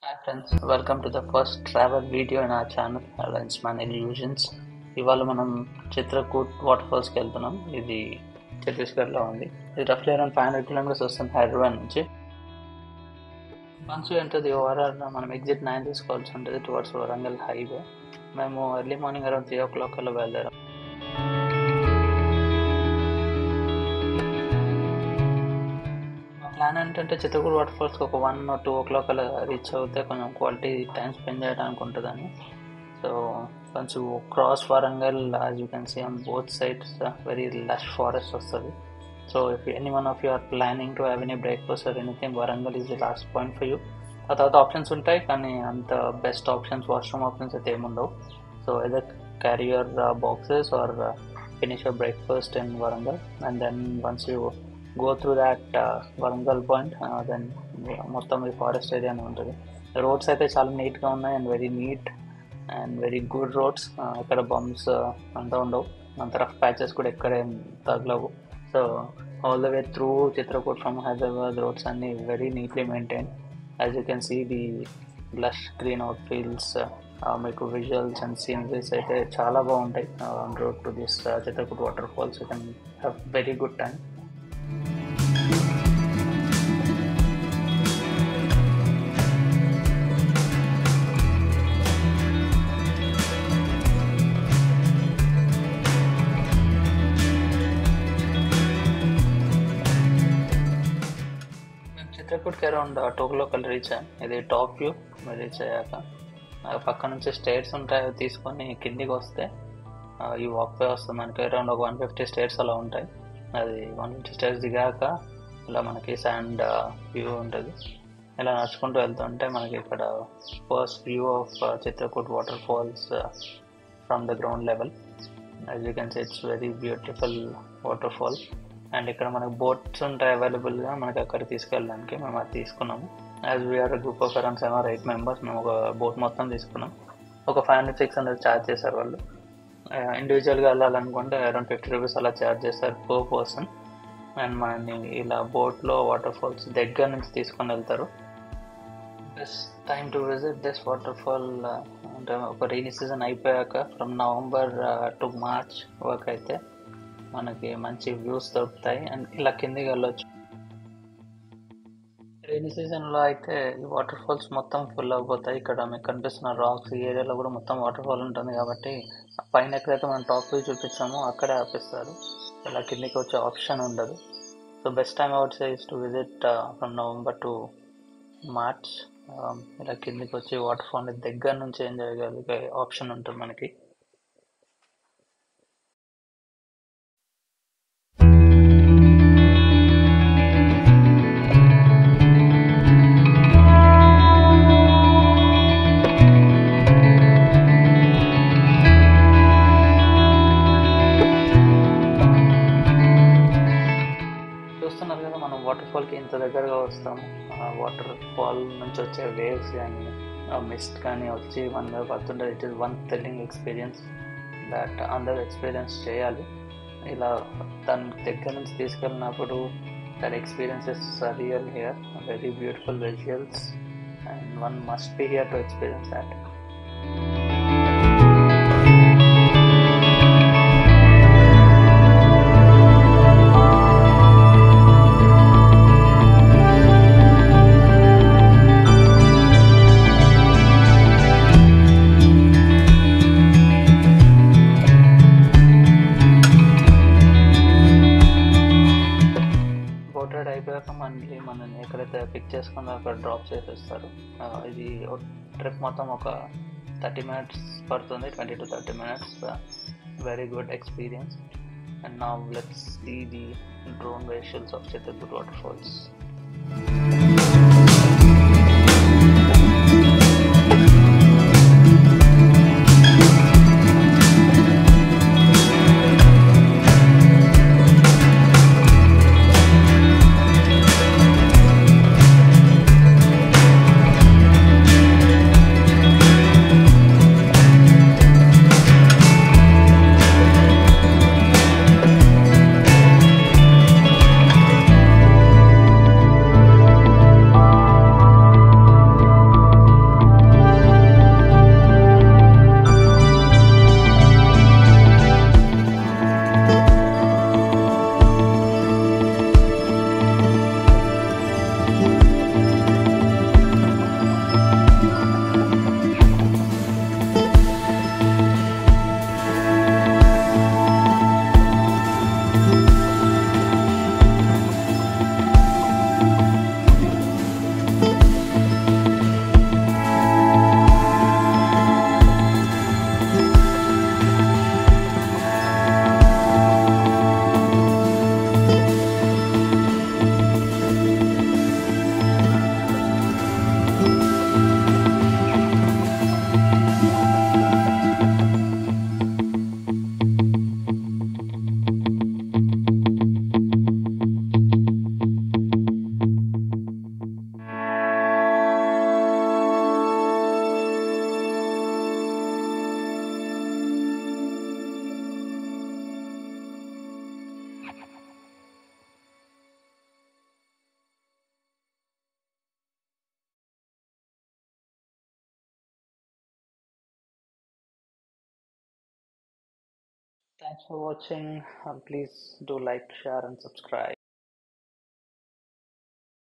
Hi friends, welcome to the first travel video in our channel Lensman Illusions. ఇవాళ మనం Chitrakoot water ఫాల్స్కి వెళ్తున్నాం. ఇది ఛత్తీస్గఢ్లో ఉంది. ఇది రఫ్లీ అరౌండ్ 500 కిలోమీటర్స్ వస్తుంది హైదరాబాద్ నుంచి. వన్స్ ఎంటర్ ది ఓవరాల్ మనం ఎగ్జిట్ 9 తీసుకోవాల్సి ఉంటుంది టువర్డ్స్ వరంగల్ హైవే. మేము ఎర్లీ మార్నింగ్ అరౌండ్ 3 o'clock అలా బయలుదేరాం. ప్లాన్ ఏంటంటే చిత్రకూట్ వాటర్ ఫాల్స్కి ఒక 1 or 2 o'clock అలా రీచ్ అవుతే కొంచెం క్వాలిటీ టైం స్పెండ్ చేయడానికి ఉంటుందని. సో కొంచెం cross Warangal as you can see on both sides very lush forest వస్తుంది. So if any one of you are planning to have any breakfast or anything, Warangal is the last point for you. ఆ తర్వాత options ఉంటాయి కానీ అంత best options, washroom options అయితే ఏముండవు. So either carry your boxes or finish your breakfast in Warangal and then once you go through that Warangal point then మొత్తం ఈ forest ఏరియానే ఉంటుంది. రోడ్స్ అయితే చాలా నీట్గా ఉన్నాయి and very neat and very good roads. ఇక్కడ బంప్స్ అంతా ఉండవు, అంత రఫ్ ప్యాచెస్ కూడా ఎక్కడేం తగలవు. So all the way through Chitrakoot from Hyderabad roads అన్ని very neatly maintain. As you can see the lush green out fields, మీకు విజువల్స్ అండ్ సీనరీస్ అయితే చాలా బాగుంటాయి. On road to this Chitrakoot waterfalls you can have very good time. చిత్రకూట్కి around 2 o'clock reach అయ్యాం. ఇది top view. Reach అయ్యాక పక్క నుంచి స్టేర్స్ ఉంటాయి, తీసుకొని కిందికి వస్తే ఈ వాక్ వే వస్తుంది. మనకి అరౌండ్ ఒక 150 స్టేర్స్ అలా ఉంటాయి. అది 150 స్టేర్స్ దిగాక ఇలా మనకి శాండ్ వ్యూ ఉంటుంది. ఇలా నడుచుకుంటూ వెళ్తుంటే మనకి ఇక్కడ first view of Chitrakoot waterfalls from the ground level. As you can see it's very beautiful waterfall. And ఇక్కడ మనకు బోట్స్ ఉంటాయి అవైలబుల్గా మనకి అక్కడికి తీసుకెళ్ళడానికి. మేము అది తీసుకున్నాము. As we are group of around 7 or 8 members మేము ఒక బోట్ మొత్తం తీసుకున్నాం. ఒక 500-600 ఛార్జ్ చేశారు వాళ్ళు. ఇండివిజువల్గా వెళ్ళాలనుకుంటే అరౌండ్ 50 rupees అలా ఛార్జ్ చేస్తారు పర్ పర్సన్. అండ్ మనని ఇలా బోట్లో వాటర్ ఫాల్స్ దగ్గర నుంచి తీసుకొని వెళ్తారు. Best time to visit this water fall అంటే ఒక రైనీ సీజన్ అయిపోయాక ఫ్రమ్ నవంబర్ టు మార్చ్ వరకు అయితే మనకి మంచి వ్యూస్ దొరుకుతాయి అండ్ ఇలా కిందికి వెళ్ళొచ్చు. రైనీ సీజన్లో అయితే ఈ వాటర్ ఫాల్స్ మొత్తం ఫుల్ అయిపోతాయి. ఇక్కడ మీకు కనిపిస్తున్న రాక్స్ ఈ ఏరియాలో కూడా మొత్తం వాటర్ ఫాల్ ఉంటుంది కాబట్టి పైన ఎక్కడైతే మనం టాప్ వ్యూ చూపించామో అక్కడే ఆపిస్తారు. ఇలా కిందికి వచ్చే ఆప్షన్ ఉండదు. So best time out say is to visit from November to March. ఇలా కిందికి వచ్చి వాటర్ ఫాల్ దగ్గర నుంచి ఎంజాయ్ చేయగలిగే ఆప్షన్ ఉంటుంది మనకి. చూస్తున్నారు కదా మనం వాటర్ ఫాల్కి ఇంత దగ్గరగా వస్తాము. వాటర్ ఫాల్ నుంచి వచ్చే వేవ్స్ కానీ మిస్ట్ కానీ వచ్చి మన మీద పడుతుంటే it is one thrilling experience that అందరూ ఎక్స్పీరియన్స్ చేయాలి. ఇలా దాని దగ్గర నుంచి తీసుకెళ్ళినప్పుడు that experience is real here, very beautiful visuals and one must be here to experience that. అయిపోయాక మనల్ని ఎక్కడైతే పిక్ చేసుకుని అక్కడ డ్రాప్ చేసేస్తారు. ఇది ట్రిప్ మొత్తం ఒక 30 minutes పడుతుంది, 20 to 30 minutes. Very good experience. And now let's see the drone visuals of Chitrakoot waterfalls. Thanks for watching. Please do like, share, and subscribe.